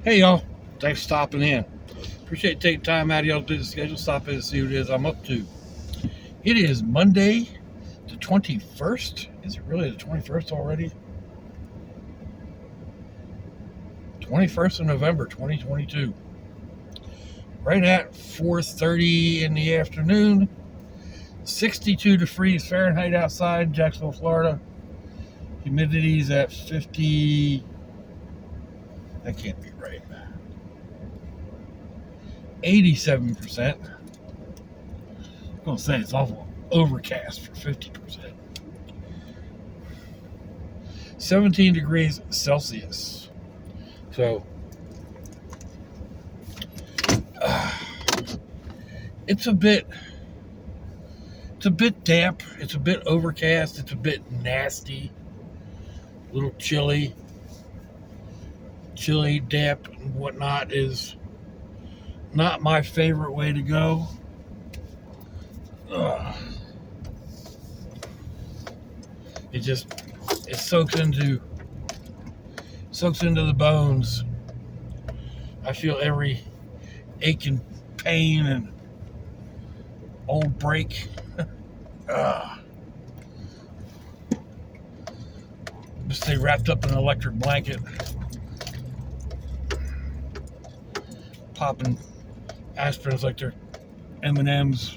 Hey y'all, thanks for stopping in. Appreciate taking time out of y'all's busy schedule, stop in and see what it is I'm up to. It is Monday, the 21st. Is it really the 21st already? 21st of November, 2022. Right at 4:30 in the afternoon. 62 degrees Fahrenheit outside Jacksonville, Florida. Humidity's at 50. That can't be right. 87%. I'm going to say it's awful overcast for 50%. 17 degrees Celsius. So, it's a bit damp. It's a bit overcast. It's a bit nasty. A little chilly. Chilly, damp, and whatnot is not my favorite way to go. It soaks into the bones. I feel every ache and pain and old break. Just stay wrapped up in an electric blanket, popping aspirins like they're M&Ms.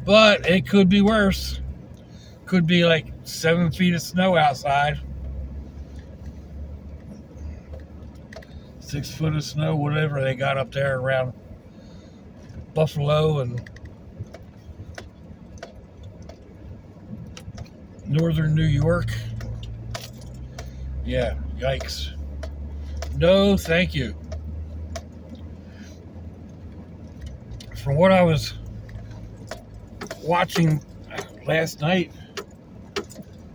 But it could be worse. Could be like 7 feet of snow outside. 6 foot of snow, whatever they got up there around Buffalo and northern New York. Yeah, yikes. No, thank you. From what I was watching last night,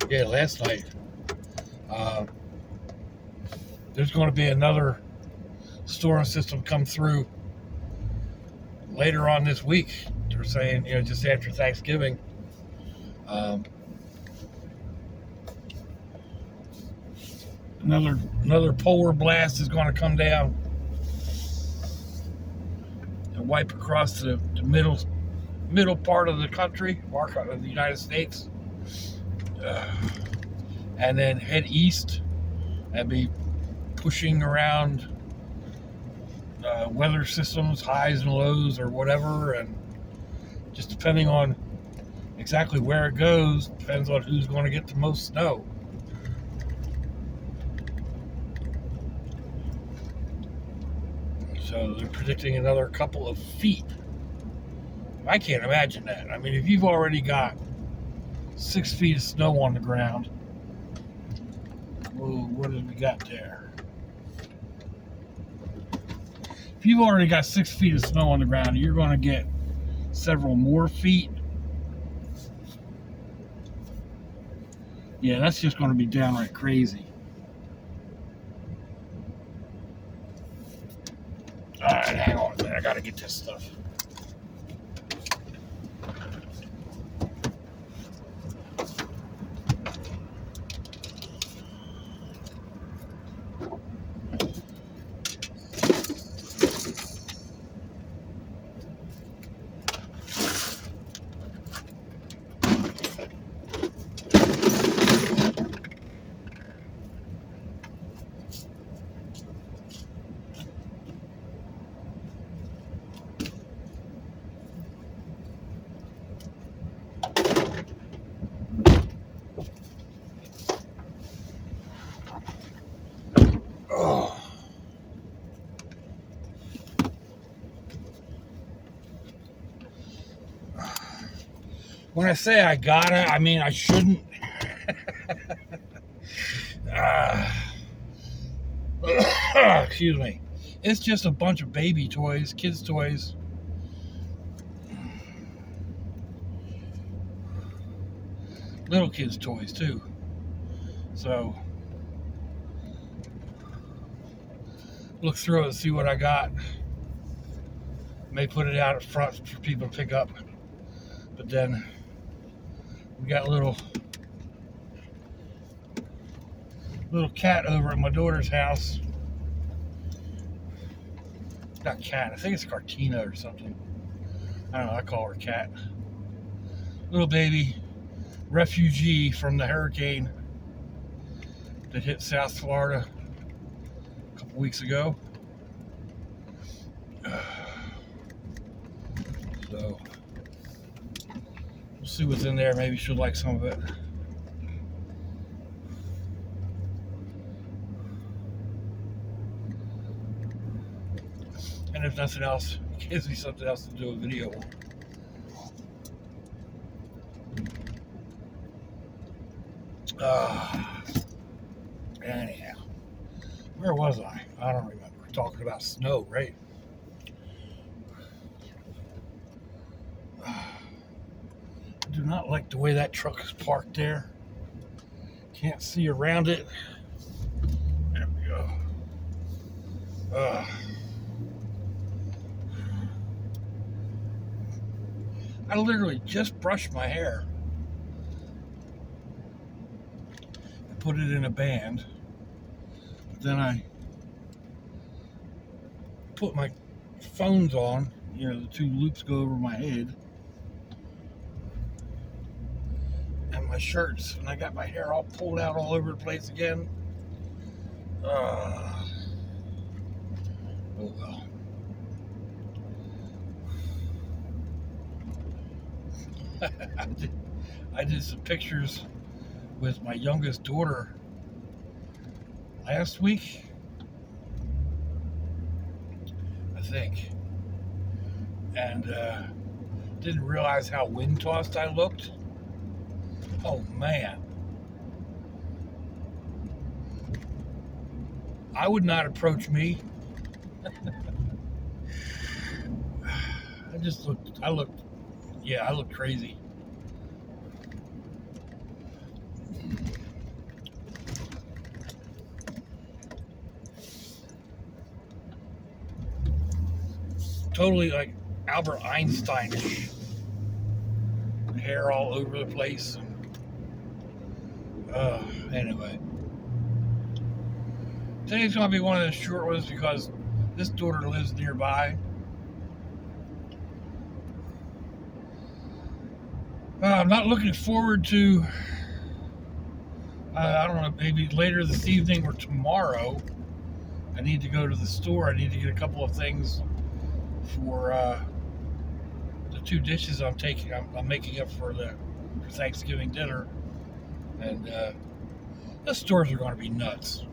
there's going to be another storm system come through later on this week. They're saying, just after Thanksgiving. Another polar blast is going to come down and wipe across the middle part of the country, of the United States, and then head east and be pushing around weather systems, highs and lows or whatever, and just depending on exactly where it goes, depends on who's going to get the most snow. So they're predicting another couple of feet. I can't imagine that. I mean, if you've already got 6 feet of snow on the ground, whoa, what have we got there? If you've already got 6 feet of snow on the ground, you're going to get several more feet. Yeah, that's just going to be downright crazy. All right, hang on a minute. I got to get this stuff. When I say I gotta, I mean I shouldn't. Excuse me. It's just a bunch of baby toys, kids' toys. Little kids' toys, too. So, look through it and see what I got. May put it out front for people to pick up. But then we got little little cat over at my daughter's house. Not cat, I think it's Cartina or something. I don't know, I call her cat. Little baby refugee from the hurricane that hit South Florida a couple weeks ago. So we'll see what's in there. Maybe she'll like some of it. And if nothing else, it gives me something else to do a video on. Anyhow, where was I? I don't remember. Talking about snow, right? I do not like the way that truck is parked there. Can't see around it. There we go. I literally just brushed my hair. I put it in a band. But then I put my phones on. You know, the two loops go over my head. And my shirts. And I got my hair all pulled out all over the place again. Oh well. I did some pictures with my youngest daughter last week, I think, and didn't realize how wind tossed I looked. Oh man, I would not approach me. I looked crazy. Totally like Albert Einstein-ish. Hair all over the place. Anyway. Today's going to be one of the short ones because this daughter lives nearby. I'm not looking forward to, I don't know, maybe later this evening or tomorrow. I need to go to the store. I need to get a couple of things for the two dishes I'm making up for Thanksgiving dinner. And the stores are going to be nuts.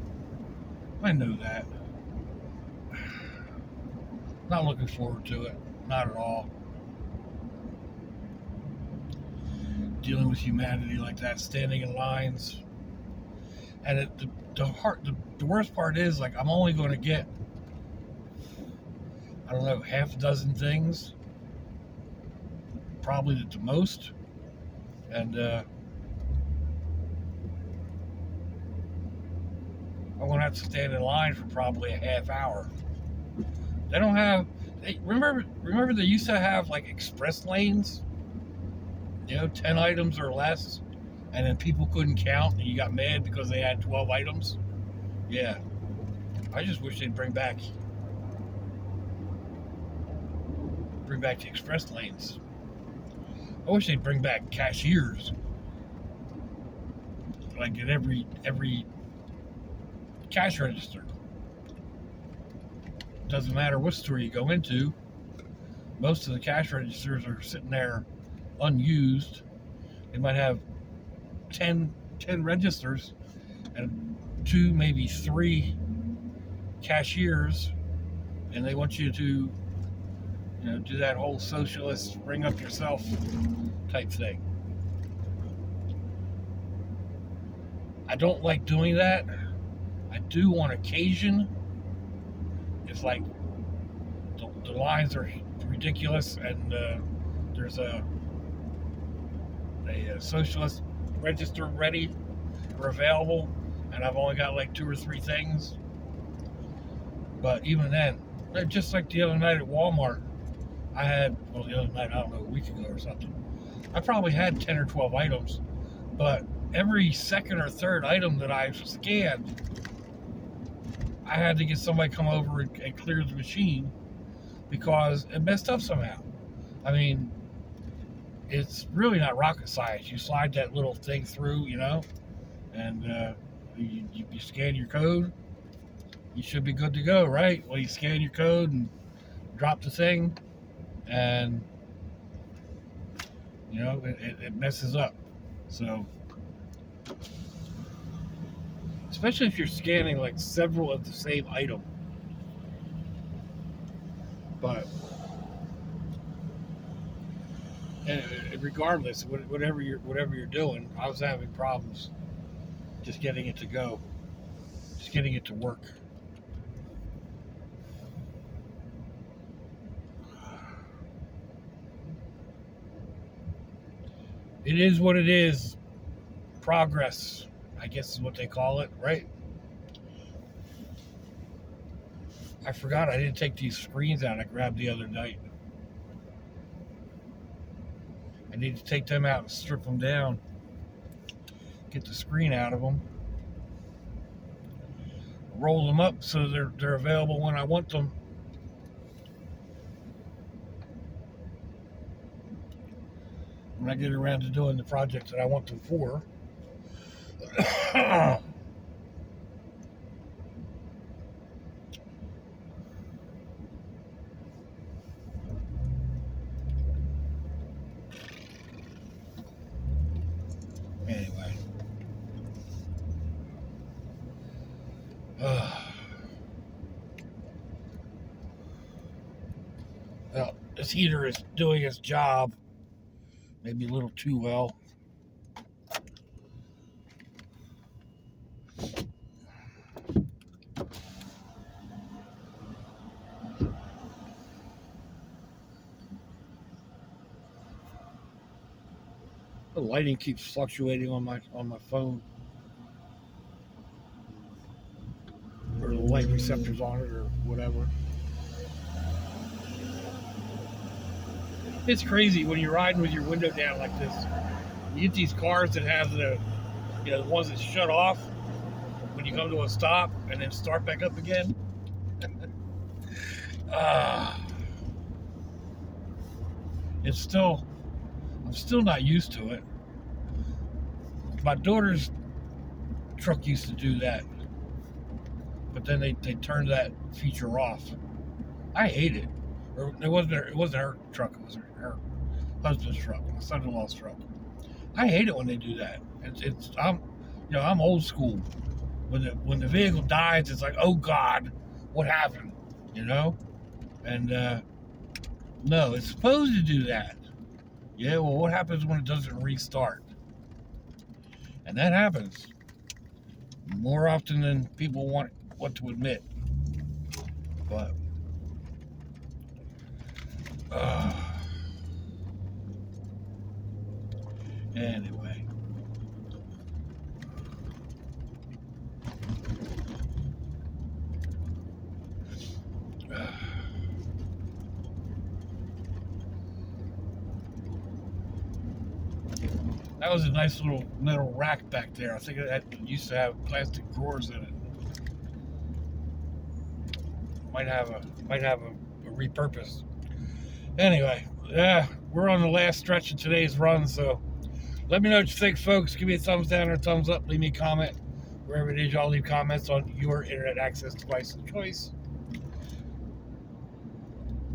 I know that. Not looking forward to it. Not at all. Dealing with humanity like that, standing in lines. And the worst part is, like, I'm only going to get, I don't know, half a dozen things. Probably at the most. And I'm going to have to stand in line for probably a half hour. They don't have, remember they used to have like express lanes? You know, 10 items or less, and then people couldn't count, and you got mad because they had 12 items. Yeah, I just wish they'd bring back the express lanes. I wish they'd bring back cashiers, like at every cash register. Doesn't matter what store you go into, most of the cash registers are sitting there unused. They might have 10 registers and 2, maybe 3 cashiers, and they want you to, do that whole socialist bring up yourself type thing. I don't like doing that. I do on occasion. It's like the lines are ridiculous, and there's a socialist register ready or available, and I've only got like 2 or 3 things. But even then, just like the other night at Walmart, I had, the other night, I don't know, a week ago or something, I probably had 10 or 12 items, but every second or third item that I scanned, I had to get somebody come over and clear the machine because it messed up somehow. I mean, it's really not rocket science. You slide that little thing through, and you scan your code. You should be good to go, right? Well, you scan your code and drop the thing, and it messes up. So, especially if you're scanning like several of the same item. But regardless, whatever you're doing, I was having problems just getting it to go, just getting it to work. It is what it is. Progress, I guess is what they call it, right? I forgot I didn't take these screens out I grabbed the other night. I need to take them out and strip them down. Get the screen out of them. Roll them up so they're available when I want them. When I get around to doing the project that I want them for. Anyway. Well, this heater is doing its job. Maybe a little too well. The lighting keeps fluctuating on my phone, or the light receptors on it, or whatever. It's crazy when you're riding with your window down like this. You get these cars that have the ones that shut off when you come to a stop and then start back up again. I'm still not used to it. My daughter's truck used to do that, but then they turned that feature off. I hate it. Or it wasn't her truck. It was her husband's truck, my son-in-law's truck. I hate it when they do that. I'm old school. When the vehicle dies, it's like, oh God, what happened? And no, it's supposed to do that. Yeah, well, what happens when it doesn't restart? And that happens more often than people want to admit. But anyway. That was a nice little metal rack back there. I think it used to have plastic drawers in it. Might have a repurpose. Anyway, yeah, we're on the last stretch of today's run, so let me know what you think, folks. Give me a thumbs down or a thumbs up. Leave me a comment wherever it is y'all leave comments on your internet access device of choice.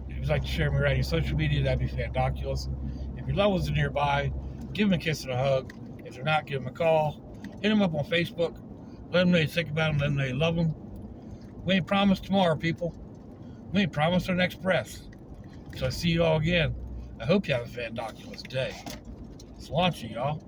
If you'd like to share me around your social media, that'd be fandoculous. If your loved ones are nearby, give them a kiss and a hug. If they're not, give them a call. Hit them up on Facebook. Let them know you think about them. Let them know you love them. We ain't promised tomorrow, people. We ain't promised our next breath. So I see you all again. I hope you have a fandoculous day. It's launching, y'all.